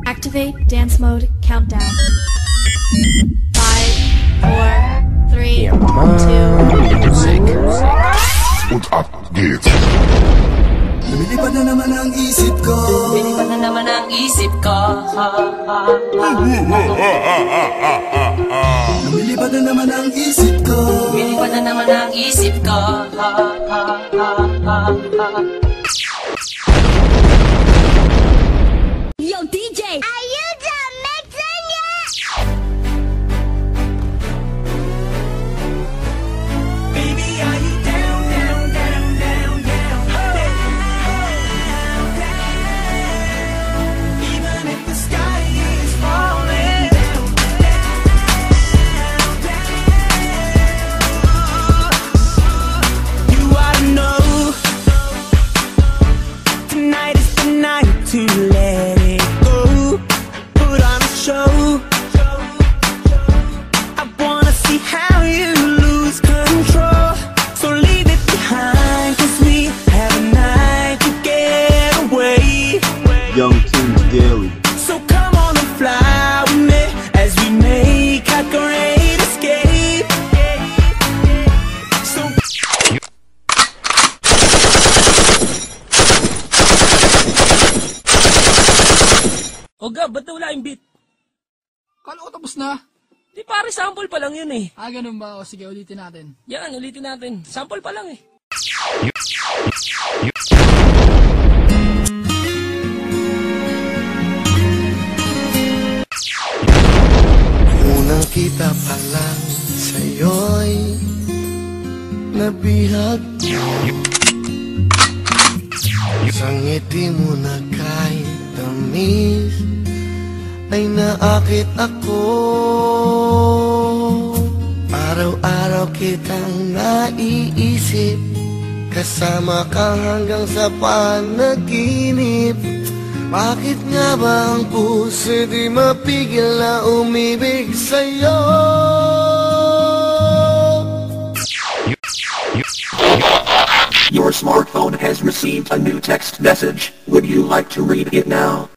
Activate dance mode countdown. 5, 4, 3, 2, 1. Und ab geht's. Lumilipad na naman ang isip ko. Lumilipad na naman ang isip ko. Lumilipad na naman ang isip ko. Lumilipad na naman ang isip ko. Yo, DJ! Are you done mixing yet? Baby, are you down, down, down, down, down, down, down? Even if the sky is falling down, down, down. You ought to know tonight is the night to let it go. Put on a show. I wanna see how you lose control. So leave it behind, 'cause we have a night to get away. Young Kings Daily. So come on and fly with me as we make our great escape. So O Gab, ba't wala yung beat? Kala ko tapos na. Di pare, sample pa lang yun eh. Ah, ganun ba? O sige, ulitin natin. Yan, ulitin natin. Sample pa lang eh. Unang kita pa lang sa'yo'y nabihag. Sa ngiti mo na kahit tamis ay naakit ako. Araw-araw kitang naiisip, kasama ka hanggang sa panaginip. Bakit nga ba ang puso di mapigil na umibig sa'yo? Your smartphone has received a new text message. Would you like to read it now?